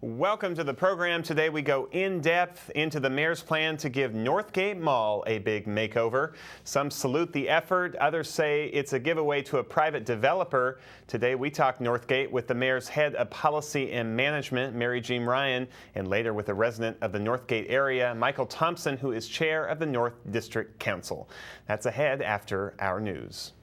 Welcome to the program. Today we go in depth into the mayor's plan to give Northgate Mall a big makeover. Some salute the effort, others say it's a giveaway to a private developer. Today we talk Northgate with the mayor's head of policy and management, Mary Jean Ryan, and later with a resident of the Northgate area, Michael Thompson, who is chair of the North District Council. That's ahead after our news.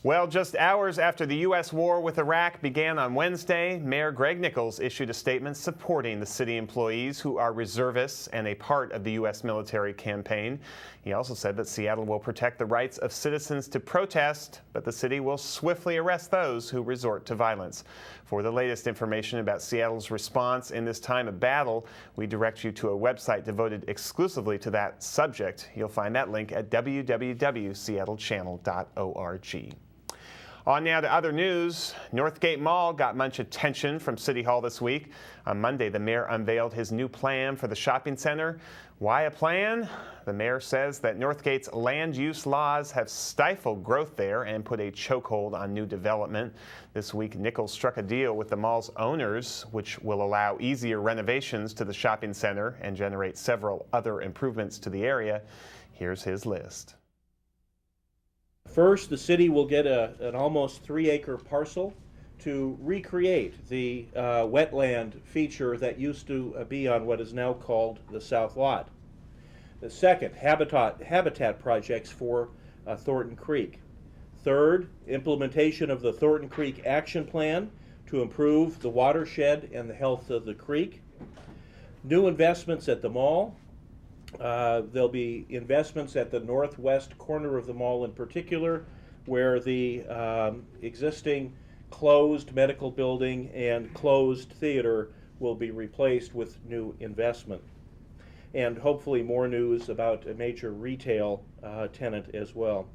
Well, just hours after the U.S. war with Iraq began on Wednesday, Mayor Greg Nichols issued a statement supporting the city employees who are reservists and a part of the U.S. military campaign. He also said that Seattle will protect the rights of citizens to protest, but the city will swiftly arrest those who resort to violence. For the latest information about Seattle's response in this time of battle, we direct you to a website devoted exclusively to that subject. You'll find that link at www.seattlechannel.org. On now to other news. Northgate Mall got much attention from City Hall this week. On Monday, the mayor unveiled his new plan for the shopping center. Why a plan? The mayor says that Northgate's land use laws have stifled growth there and put a chokehold on new development. This week, Nichols struck a deal with the mall's owners, which will allow easier renovations to the shopping center and generate several other improvements to the area. Here's his list. First, the city will get an almost 3-acre parcel to recreate the wetland feature that used to be on what is now called the South Lot. The second, habitat projects for Thornton Creek. Third, implementation of the Thornton Creek Action Plan to improve the watershed and the health of the creek. New investments at the mall. There'll be investments at the northwest corner of the mall in particular, where the existing closed medical building and closed theater will be replaced with new investment. And hopefully more news about a major retail tenant as well.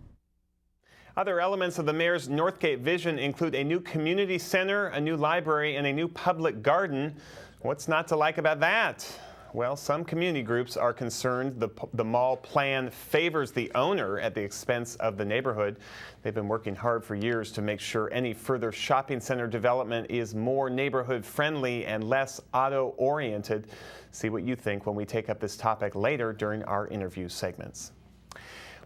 Other elements of the mayor's Northgate vision include a new community center, a new library, and a new public garden. What's not to like about that? Well, some community groups are concerned the mall plan favors the owner at the expense of the neighborhood. They've been working hard for years to make sure any further shopping center development is more neighborhood friendly and less auto-oriented. See what you think when we take up this topic later during our interview segments.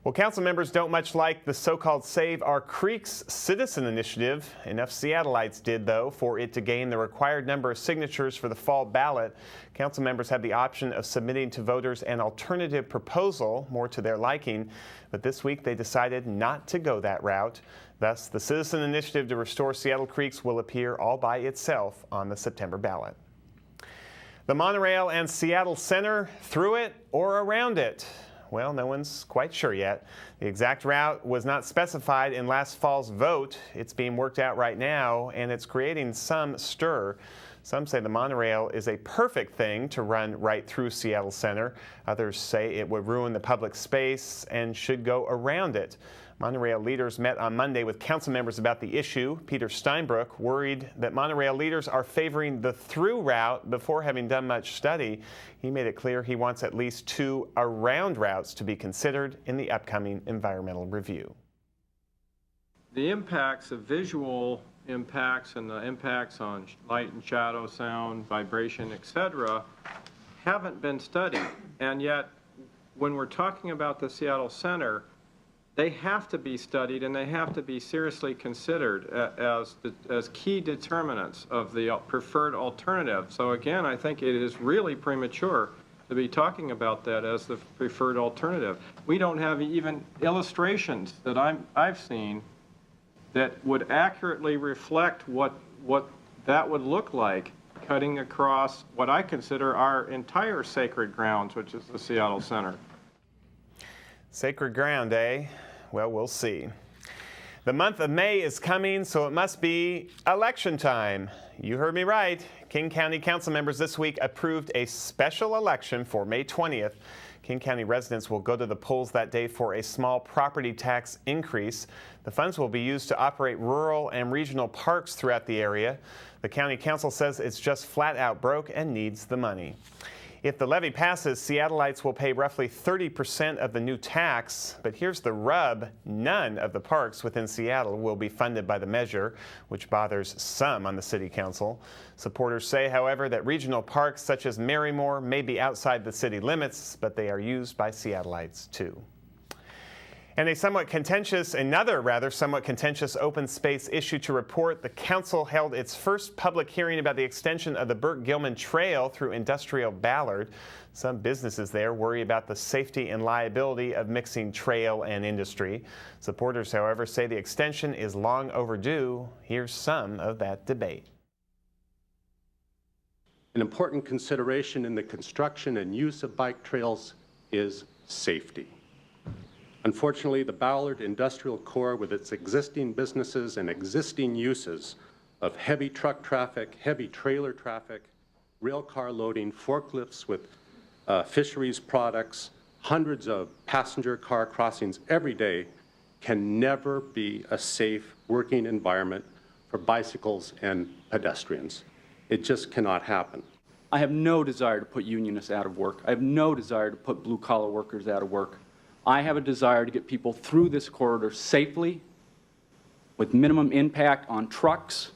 Well, council members don't much like the so-called Save Our Creeks citizen initiative. Enough Seattleites did, though, for it to gain the required number of signatures for the fall ballot. Council members had the option of submitting to voters an alternative proposal, more to their liking, but this week they decided not to go that route. Thus, the citizen initiative to restore Seattle Creeks will appear all by itself on the September ballot. The monorail and Seattle Center, through it or around it? Well, no one's quite sure yet. The exact route was not specified in last fall's vote. It's being worked out right now, and it's creating some stir. Some say the monorail is a perfect thing to run right through Seattle Center. Others say it would ruin the public space and should go around it. Monorail leaders met on Monday with council members about the issue. Peter Steinbrook worried that monorail leaders are favoring the through route before having done much study. He made it clear he wants at least 2 around routes to be considered in the upcoming environmental review. The impacts of visual impacts and the impacts on light and shadow, sound, vibration, etc. haven't been studied. And yet, when we're talking about the Seattle Center, they have to be studied and they have to be seriously considered as key determinants of the preferred alternative. So again, I think it is really premature to be talking about that as the preferred alternative. We don't have even illustrations that I've seen that would accurately reflect what that would look like cutting across what I consider our entire sacred grounds, which is the Seattle Center. Sacred ground, eh? Well, we'll see. The month of May is coming, so it must be election time. You heard me right. King County Council members this week approved a special election for May 20th. King County residents will go to the polls that day for a small property tax increase. The funds will be used to operate rural and regional parks throughout the area. The County Council says it's just flat out broke and needs the money. If the levy passes, Seattleites will pay roughly 30% of the new tax. But here's the rub. None of the parks within Seattle will be funded by the measure, which bothers some on the city council. Supporters say, however, that regional parks such as Marymore may be outside the city limits, but they are used by Seattleites too. And another somewhat contentious open space issue to report. The council held its first public hearing about the extension of the Burke-Gilman Trail through industrial Ballard. Some businesses there worry about the safety and liability of mixing trail and industry. Supporters, however, say the extension is long overdue. Here's some of that debate. An important consideration in the construction and use of bike trails is safety. Unfortunately, the Ballard industrial core, with its existing businesses and existing uses of heavy truck traffic, heavy trailer traffic, rail car loading, forklifts with fisheries products, hundreds of passenger car crossings every day, can never be a safe working environment for bicycles and pedestrians. It just cannot happen. I have no desire to put unionists out of work. I have no desire to put blue-collar workers out of work. I have a desire to get people through this corridor safely, with minimum impact on trucks,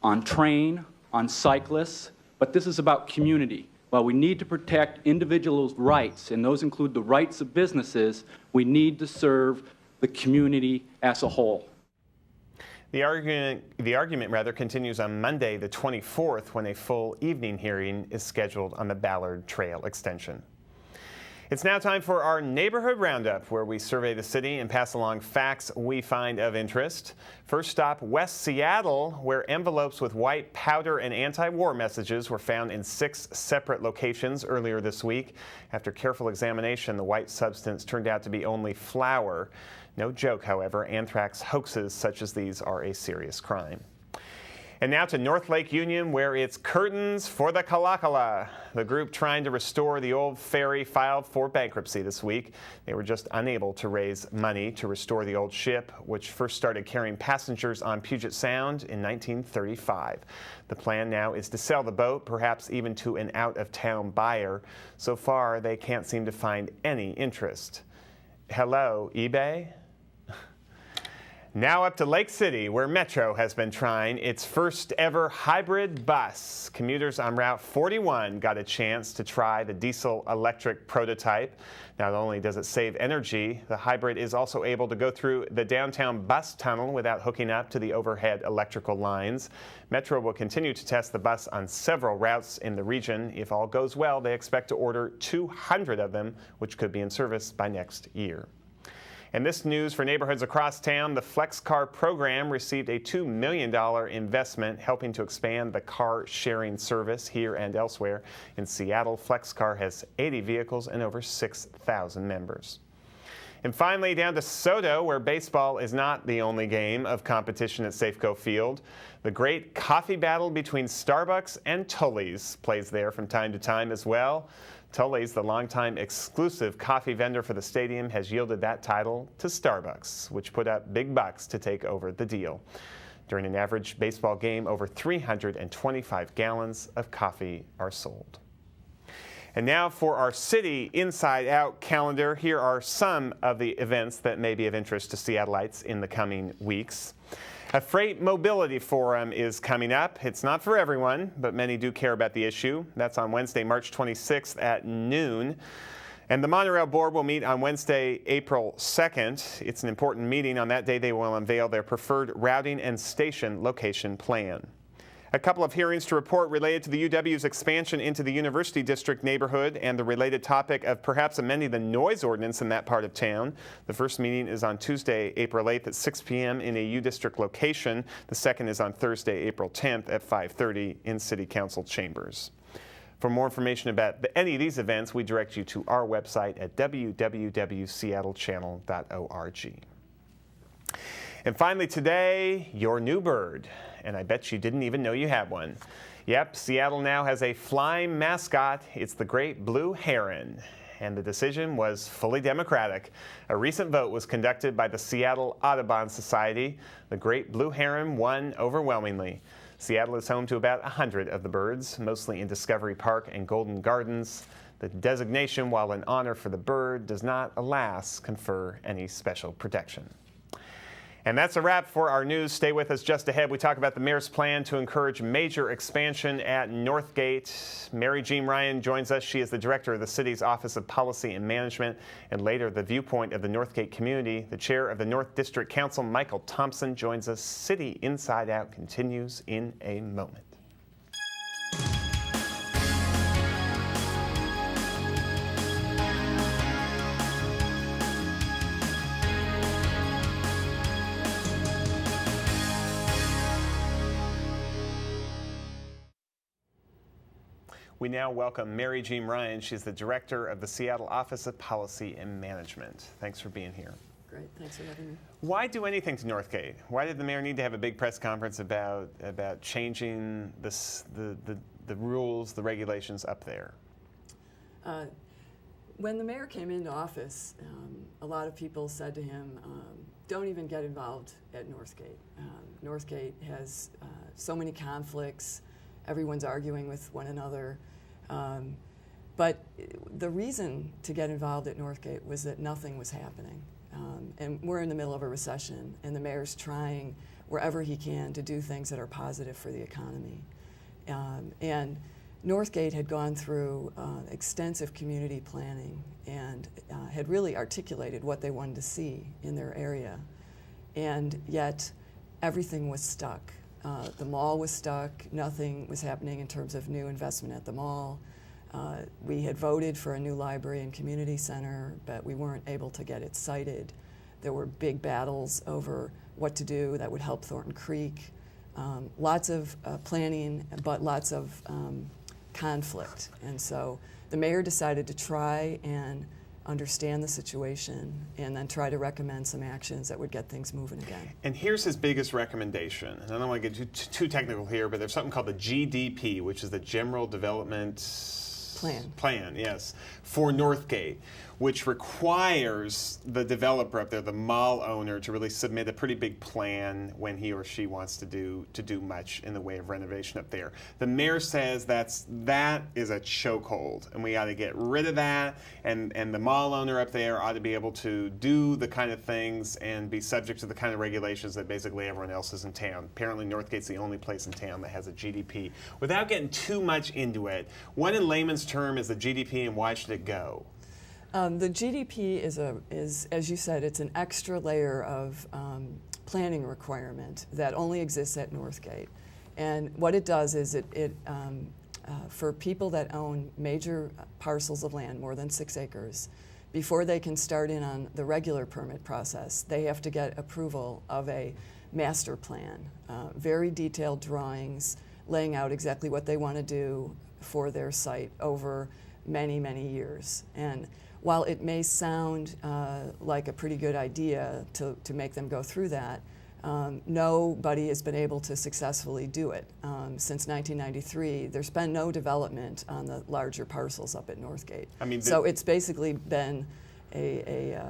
on train, on cyclists, but this is about community. While we need to protect individuals' rights, and those include the rights of businesses, we need to serve the community as a whole. The argument continues on Monday, the 24th, when a full evening hearing is scheduled on the Ballard Trail extension. It's now time for our Neighborhood Roundup, where we survey the city and pass along facts we find of interest. First stop, West Seattle, where envelopes with white powder and anti-war messages were found in 6 separate locations earlier this week. After careful examination, the white substance turned out to be only flour. No joke, however, anthrax hoaxes such as these are a serious crime. And now to North Lake Union, where it's curtains for the Kalakala. The group trying to restore the old ferry filed for bankruptcy this week. They were just unable to raise money to restore the old ship, which first started carrying passengers on Puget Sound in 1935. The plan now is to sell the boat, perhaps even to an out-of-town buyer. So far, they can't seem to find any interest. Hello, eBay? Now up to Lake City, where Metro has been trying its first ever hybrid bus. Commuters on Route 41 got a chance to try the diesel-electric prototype. Not only does it save energy, the hybrid is also able to go through the downtown bus tunnel without hooking up to the overhead electrical lines. Metro will continue to test the bus on several routes in the region. If all goes well, they expect to order 200 of them, which could be in service by next year. And this news for neighborhoods across town, the FlexCar program received a $2 million investment helping to expand the car sharing service here and elsewhere. In Seattle, FlexCar has 80 vehicles and over 6,000 members. And finally, down to Soto, where baseball is not the only game of competition at Safeco Field. The great coffee battle between Starbucks and Tully's plays there from time to time as well. Tully's, the longtime exclusive coffee vendor for the stadium, has yielded that title to Starbucks, which put up big bucks to take over the deal. During an average baseball game, over 325 gallons of coffee are sold. And now for our City Inside Out calendar. Here are some of the events that may be of interest to Seattleites in the coming weeks. A freight mobility forum is coming up. It's not for everyone, but many do care about the issue. That's on Wednesday, March 26th at noon. And the Monorail Board will meet on Wednesday, April 2nd. It's an important meeting. On that day, they will unveil their preferred routing and station location plan. A couple of hearings to report related to the UW's expansion into the University District neighborhood and the related topic of perhaps amending the noise ordinance in that part of town. The first meeting is on Tuesday, April 8th at 6 p.m. in a U District location. The second is on Thursday, April 10th at 5:30 in City Council chambers. For more information about any of these events, we direct you to our website at www.seattlechannel.org. And finally today, your new bird. And I bet you didn't even know you had one. Yep, Seattle now has a flying mascot. It's the great blue heron. And the decision was fully democratic. A recent vote was conducted by the Seattle Audubon Society. The great blue heron won overwhelmingly. Seattle is home to about 100 of the birds, mostly in Discovery Park and Golden Gardens. The designation, while an honor for the bird, does not, alas, confer any special protection. And that's a wrap for our news. Stay with us. Just ahead, we talk about the mayor's plan to encourage major expansion at Northgate. Mary Jean Ryan joins us. She is the director of the city's Office of Policy and Management. And later, the viewpoint of the Northgate community. The chair of the North District Council, Michael Thompson, joins us. City Inside Out continues in a moment. We now welcome Mary Jean Ryan. She's the director of the Seattle Office of Policy and Management. Thanks for being here. Great, thanks for having me. Why do anything to Northgate? Why did the mayor need to have a big press conference about changing the rules, the regulations up there? When the mayor came into office, a lot of people said to him, don't even get involved at Northgate. Northgate has so many conflicts. Everyone's arguing with one another. But the reason to get involved at Northgate was that nothing was happening. And we're in the middle of a recession, and the mayor's trying wherever he can to do things that are positive for the economy. And Northgate had gone through extensive community planning and had really articulated what they wanted to see in their area. And yet, everything was stuck. The mall was stuck. Nothing was happening in terms of new investment at the mall. We had voted for a new library and community center, but we weren't able to get it sited. There were big battles over what to do that would help Thornton Creek. Lots of planning, but lots of conflict. And so the mayor decided to try and understand the situation and then try to recommend some actions that would get things moving again. And here's his biggest recommendation. And I don't want to get too technical here, but there's something called the GDP, which is the General Development Plan, yes, for Northgate, which requires the developer up there, the mall owner, to really submit a pretty big plan when he or she wants to do much in the way of renovation up there. The mayor says that is a chokehold, and we got to get rid of that, and the mall owner up there ought to be able to do the kind of things and be subject to the kind of regulations that basically everyone else is in town. Apparently Northgate's the only place in town that has a GDP. Without getting too much into it, what in layman's term is the GDP and why should it go? The GDP is, as you said, it's an extra layer of planning requirement that only exists at Northgate. And what it does is for people that own major parcels of land, more than 6 acres, before they can start in on the regular permit process, they have to get approval of a master plan, very detailed drawings laying out exactly what they want to do for their site over many, many years. And while it may sound like a pretty good idea to make them go through that, nobody has been able to successfully do it. Since 1993, there's been no development on the larger parcels up at Northgate. So it's basically been a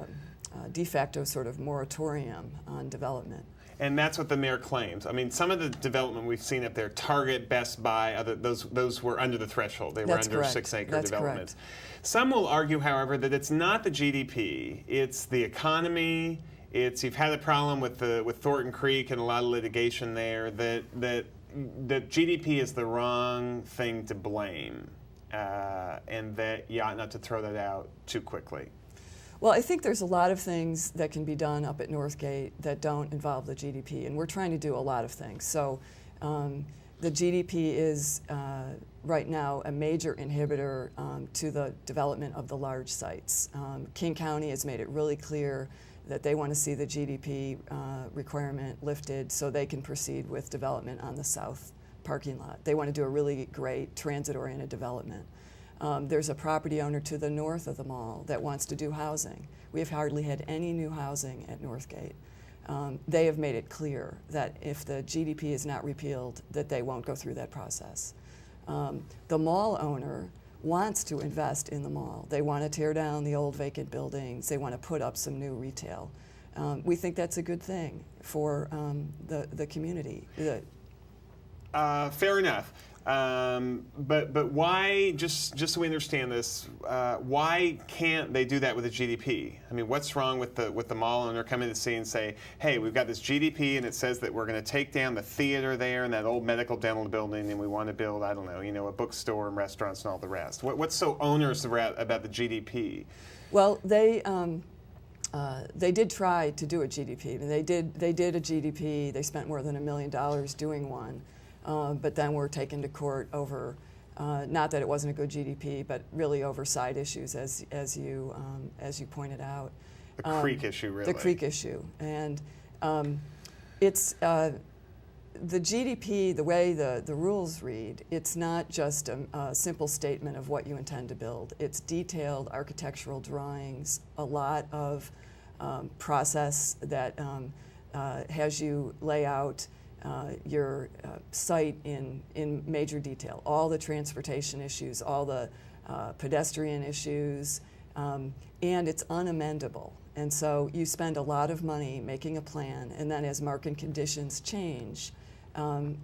de facto sort of moratorium on development. And that's what the mayor claims. I mean, some of the development we've seen up there, Target, Best Buy, those were under the threshold. They were That's under correct. 6-acre developments. Correct. Some will argue, however, that it's not the GDP, it's the economy. You've had a problem with Thornton Creek and a lot of litigation there. That GDP is the wrong thing to blame, and that you ought not to throw that out too quickly. Well, I think there's a lot of things that can be done up at Northgate that don't involve the GDP, and we're trying to do a lot of things. So the GDP is right now a major inhibitor to the development of the large sites. King County has made it really clear that they want to see the GDP requirement lifted so they can proceed with development on the south parking lot. They want to do a really great transit-oriented development. There's a property owner to the north of the mall that wants to do housing. We have hardly had any new housing at Northgate. They have made it clear that if the GDP is not repealed, that they won't go through that process. The mall owner wants to invest in the mall. They want to tear down the old vacant buildings. They want to put up some new retail. We think that's a good thing for the community. Fair enough. But why, just so we understand this, why can't they do that with a GDP? I mean, what's wrong with the mall owner coming to see and say, hey, we've got this GDP and it says that we're going to take down the theater there and that old medical dental building and we want to build, I don't know, a bookstore and restaurants and all the rest. What's so onerous about the GDP? Well, they did try to do a GDP. They did a GDP. They spent more than $1 million doing one. But then were taken to court over, not that it wasn't a good GDP, but really over side issues, as you pointed out. The creek issue, really. The creek issue, and it's the GDP. The way the rules read, it's not just a simple statement of what you intend to build. It's detailed architectural drawings, a lot of process that has you lay out your site in major detail, all the transportation issues, all the pedestrian issues, and it's unamendable. And so you spend a lot of money making a plan, and then as market conditions change,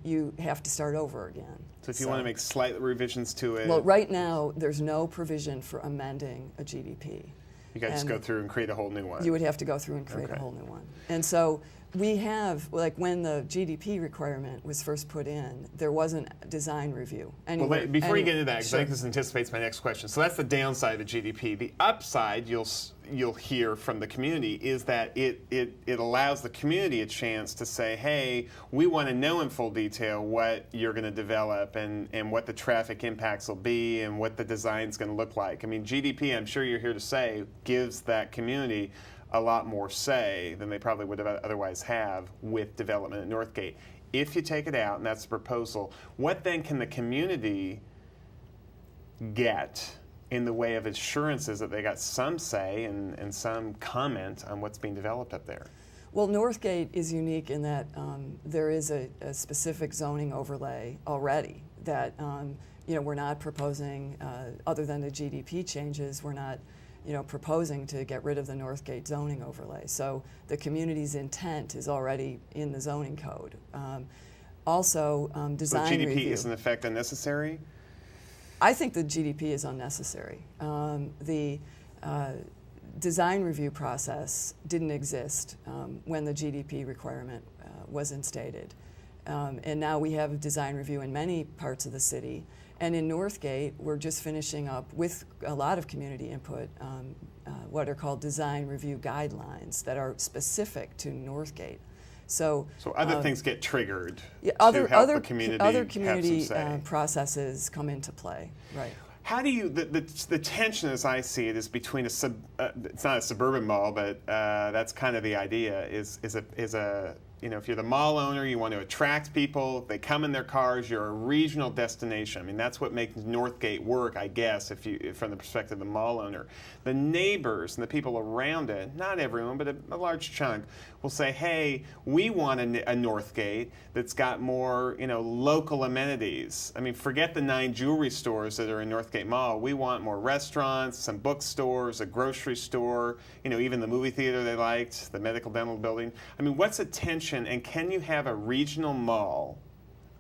you have to start over again. So if you want to make slight revisions to it... Well, right now, there's no provision for amending a GDP. You got to just go through and create a whole new one. You would have to go through and create a whole new one. And so we have, like when the GDP requirement was first put in, there wasn't a design review. Well, before you get into that, because I think this anticipates my next question. So that's the downside of GDP. The upside you'll hear from the community is that it allows the community a chance to say, hey, we want to know in full detail what you're going to develop and what the traffic impacts will be and what the design's going to look like. I mean, GDP, I'm sure you're here to say, gives that community a lot more say than they probably would have otherwise have with development at Northgate. If you take it out, and that's the proposal, what then can the community get in the way of assurances that they got some say and some comment on what's being developed up there? Well, Northgate is unique in that there is a specific zoning overlay already that we're not proposing, other than the GDP changes, we're not proposing to get rid of the Northgate zoning overlay. So the community's intent is already in the zoning code. Also, design review. So GDP is in effect unnecessary? I think the GDP is unnecessary. The design review process didn't exist when the GDP requirement was instated. And now we have a design review in many parts of the city. And in Northgate, we're just finishing up, with a lot of community input, what are called design review guidelines that are specific to Northgate. So other things get triggered to help other the community other have community some say. Processes come into play, right? How do you, the tension as I see it is between it's not a suburban mall, but that's kind of the idea, is a if you're the mall owner, you want to attract people, they come in their cars, you're a regional destination. I mean, that's what makes Northgate work, I guess, from the perspective of the mall owner. The neighbors and the people around it, not everyone, but a large chunk, will say, hey, we want a Northgate that's got more, local amenities. I mean, forget the 9 jewelry stores that are in Northgate Mall. We want more restaurants, some bookstores, a grocery store, even the movie theater they liked, the medical dental building. I mean, what's the tension, and can you have a regional mall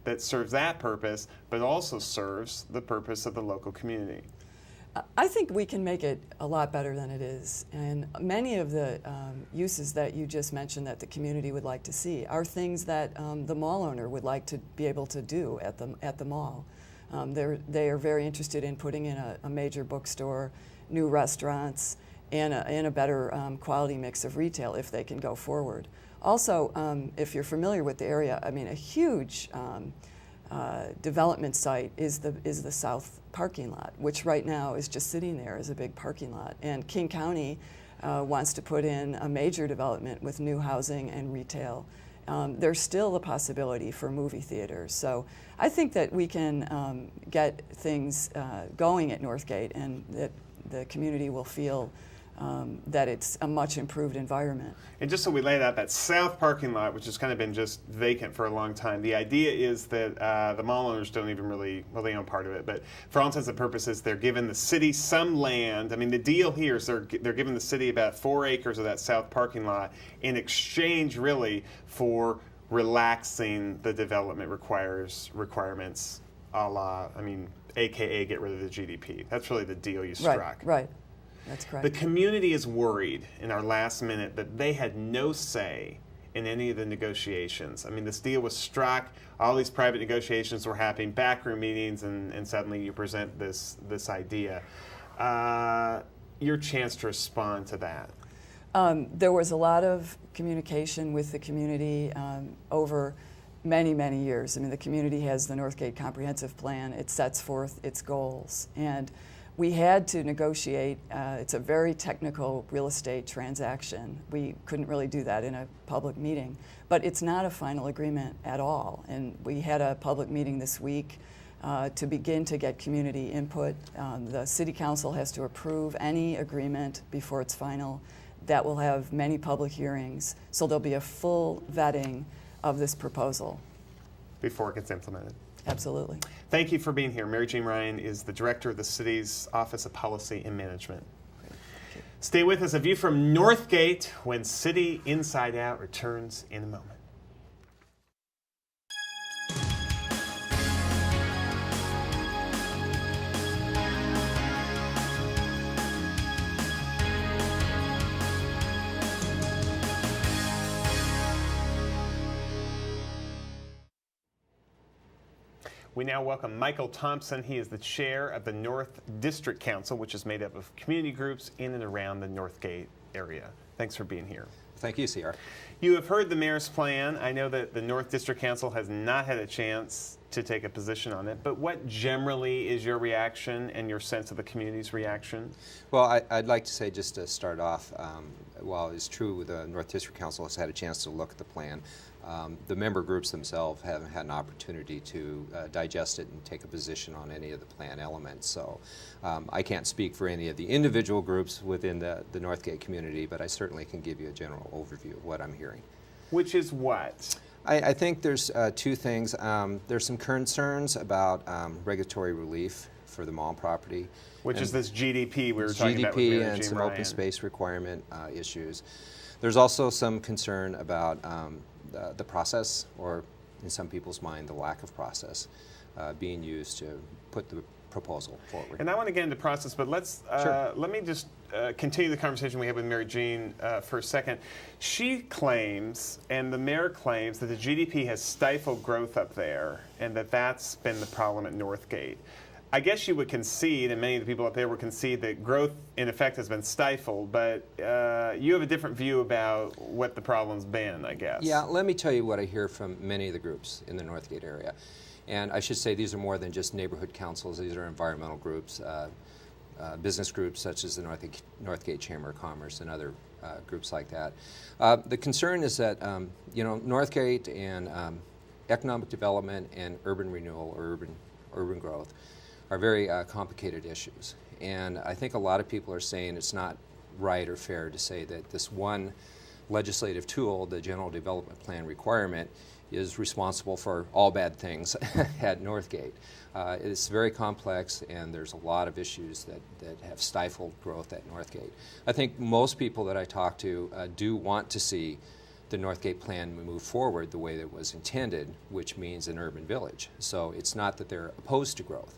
that serves that purpose, but also serves the purpose of the local community? I think we can make it a lot better than it is, and many of the uses that you just mentioned that the community would like to see are things that the mall owner would like to be able to do at the mall. They are very interested in putting in a major bookstore, new restaurants, and a better quality mix of retail if they can go forward. Also, if you're familiar with the area, I mean, a huge development site is the south parking lot, which right now is just sitting there as a big parking lot. And King County wants to put in a major development with new housing and retail. There's still a possibility for movie theaters. So I think that we can get things going at Northgate, and that the community will feel that it's a much improved environment. And just so we lay it out, that south parking lot, which has kind of been just vacant for a long time, the idea is that the mall owners don't even really, well, they own part of it, but for all intents and purposes, they're giving the city some land. I mean, the deal here is they're giving the city about 4 acres of that south parking lot in exchange, really, for relaxing the development requirements, a la, AKA get rid of the GDP. That's really the deal you struck. Right. That's correct. The community is worried in our last minute that they had no say in any of the negotiations. This deal was struck, all these private negotiations were happening, backroom meetings, and suddenly you present this idea. Your chance to respond to that. There was a lot of communication with the community over many, many years. The community has the Northgate Comprehensive Plan. It sets forth its goals. And we had to negotiate. It's a very technical real estate transaction. We couldn't really do that in a public meeting. But it's not a final agreement at all. And we had a public meeting this week to begin to get community input. The City Council has to approve any agreement before it's final. That will have many public hearings. So there'll be a full vetting of this proposal. Before it gets implemented. Absolutely. Thank you for being here. Mary Jean Ryan is the director of the city's Office of Policy and Management. Stay with us. A view from Northgate when City Inside Out returns in a moment. We now welcome Michael Thompson. He is the chair of the North District Council, which is made up of community groups in and around the Northgate area. Thanks for being here. Thank you, CR. You have heard the mayor's plan. I know that the North District Council has not had a chance to take a position on it, but what generally is your reaction and your sense of the community's reaction? Well, I'd like to say, just to start off, while it's true the North District Council has had a chance to look at the plan, the member groups themselves haven't had an opportunity to digest it and take a position on any of the plan elements. So I can't speak for any of the individual groups within the Northgate community, but I certainly can give you a general overview of what I'm hearing. Which is what? I think there's two things. There's some concerns about regulatory relief for the mall property. Which is this GDP we were talking about with GDP Mary and Jean some Ryan. open space requirement issues. There's also some concern about the process, or in some people's mind, the lack of process being used to put the proposal forward. And I want to get into process, but let's let me just continue the conversation we had with Mary Jean for a second. She claims, and the mayor claims, that the GDP has stifled growth up there, and that's been the problem at Northgate. I guess you would concede, and many of the people up there would concede, that growth in effect has been stifled, but you have a different view about what the problem's been, I guess. Yeah, let me tell you what I hear from many of the groups in the Northgate area. And I should say these are more than just neighborhood councils. These are environmental groups, business groups such as the Northgate Chamber of Commerce and other groups like that. The concern is that Northgate and economic development and urban renewal or urban growth are very complicated issues. And I think a lot of people are saying it's not right or fair to say that this one legislative tool, the General Development Plan requirement, is responsible for all bad things at Northgate. It's very complex, and there's a lot of issues that have stifled growth at Northgate. I think most people that I talk to do want to see the Northgate plan move forward the way that it was intended, which means an urban village. So it's not that they're opposed to growth.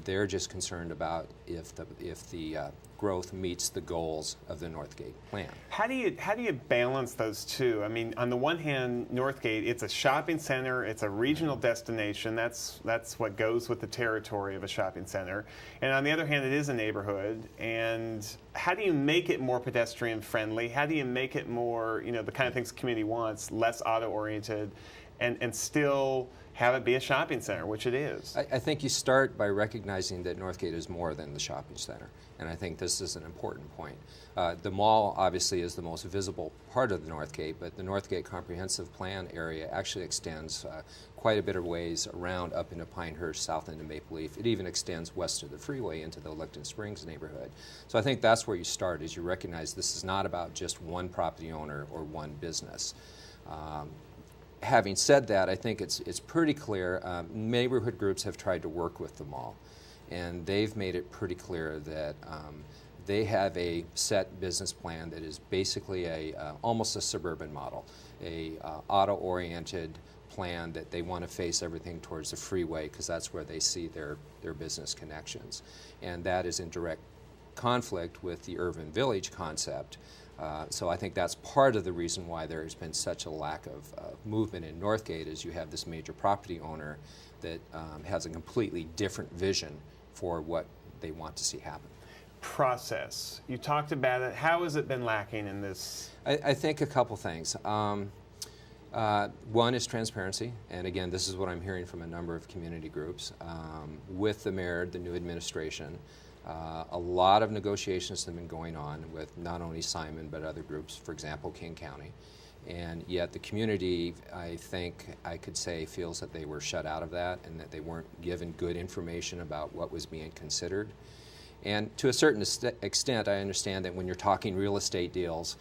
They're just concerned about if the growth meets the goals of the Northgate plan. How do you balance those two? I mean, on the one hand, Northgate, it's a shopping center, it's a regional destination. That's what goes with the territory of a shopping center. And on the other hand, it is a neighborhood. And how do you make it more pedestrian friendly? How do you make it more, the kind of things the community wants, less auto oriented, and still have it be a shopping center, which it is? I think you start by recognizing that Northgate is more than the shopping center, and I think this is an important point. The mall obviously is the most visible part of the Northgate, but the Northgate Comprehensive Plan area actually extends quite a bit of ways around up into Pinehurst, south into Maple Leaf. It even extends west of the freeway into the Licton Springs neighborhood. So I think that's where you start, is you recognize this is not about just one property owner or one business. Having said that, I think it's pretty clear. Neighborhood groups have tried to work with the mall, and they've made it pretty clear that they have a set business plan that is basically almost a suburban model, a auto-oriented plan that they want to face everything towards the freeway because that's where they see their business connections. And that is in direct conflict with the urban village concept. So I think that's part of the reason why there has been such a lack of movement in Northgate is you have this major property owner that has a completely different vision for what they want to see happen. Process. You talked about it. How has it been lacking in this? I think a couple things. One is transparency, and again, this is what I'm hearing from a number of community groups. With the mayor, the new administration, a lot of negotiations have been going on with not only Simon but other groups, for example, King County. And yet the community, I think I could say, feels that they were shut out of that and that they weren't given good information about what was being considered. And to a certain extent, I understand that when you're talking real estate deals,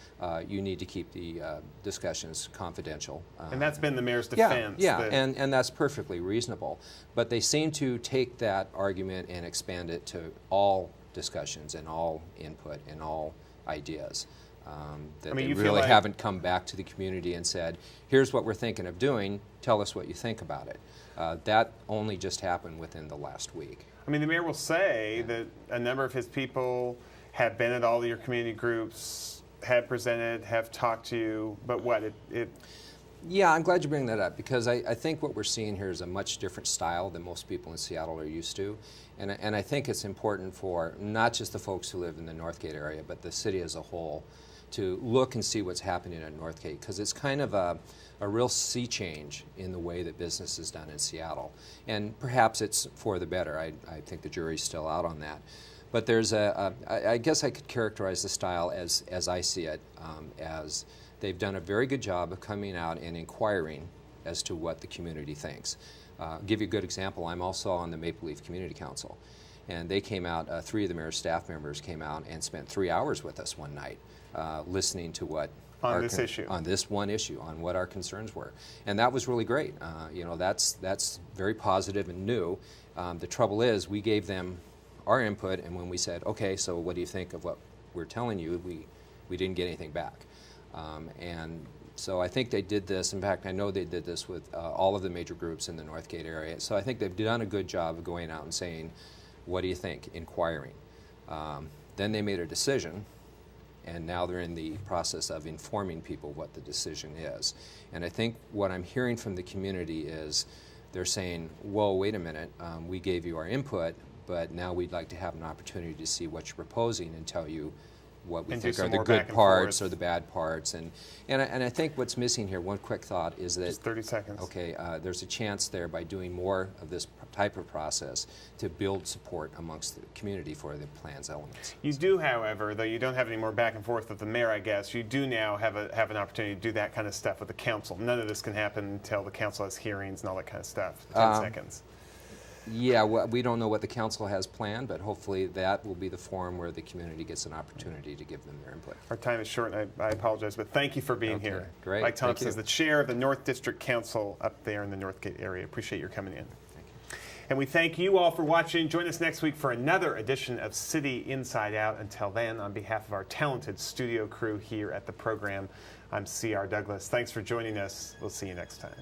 you need to keep the discussions confidential. And that's been the mayor's defense. Yeah, and that's perfectly reasonable. But they seem to take that argument and expand it to all discussions and all input and all ideas. That they really haven't come back to the community and said, here's what we're thinking of doing, tell us what you think about it. That only just happened within the last week. I mean, the mayor will say that a number of his people have been at all of your community groups, have presented, have talked to you, but what? Yeah, I'm glad you bring that up because I think what we're seeing here is a much different style than most people in Seattle are used to. And I think it's important for not just the folks who live in the Northgate area, but the city as a whole to look and see what's happening at Northgate because it's kind of a real sea change in the way that business is done in Seattle. And perhaps it's for the better. I think the jury's still out on that. But there's I guess I could characterize the style as I see it, as they've done a very good job of coming out and inquiring as to what the community thinks. I'll give you a good example. I'm also on the Maple Leaf Community Council. And they came out, 3 of the mayor's staff members came out and spent 3 hours with us one night listening to what on this issue. On this one issue, on what our concerns were. And that was really great. You know, that's very positive and new. The trouble is we gave them our input, and when we said, okay, so what do you think of what we're telling you, we didn't get anything back. And so I think they did this. In fact, I know they did this with all of the major groups in the Northgate area. So I think they've done a good job of going out and saying, what do you think? Inquiring. Then they made a decision, and now they're in the process of informing people what the decision is. And I think what I'm hearing from the community is they're saying, whoa, wait a minute, we gave you our input, but now we'd like to have an opportunity to see what you're proposing and tell you what we think are the good parts or the bad parts. And I think what's missing here, one quick thought, is that just 30 seconds. Okay, there's a chance there by doing more of this type of process to build support amongst the community for the plan's elements. You do, however, though you don't have any more back and forth with the mayor, I guess, you do now have an opportunity to do that kind of stuff with the council. None of this can happen until the council has hearings and all that kind of stuff. 10 seconds. Yeah, well, we don't know what the council has planned, but hopefully that will be the forum where the community gets an opportunity to give them their input. Our time is short, and I apologize, but thank you for being here. Great. Mike Thompson is the chair of the North District Council up there in the Northgate area. Appreciate your coming in. Thank you. And we thank you all for watching. Join us next week for another edition of City Inside Out. Until then, on behalf of our talented studio crew here at the program, I'm C.R. Douglas. Thanks for joining us. We'll see you next time.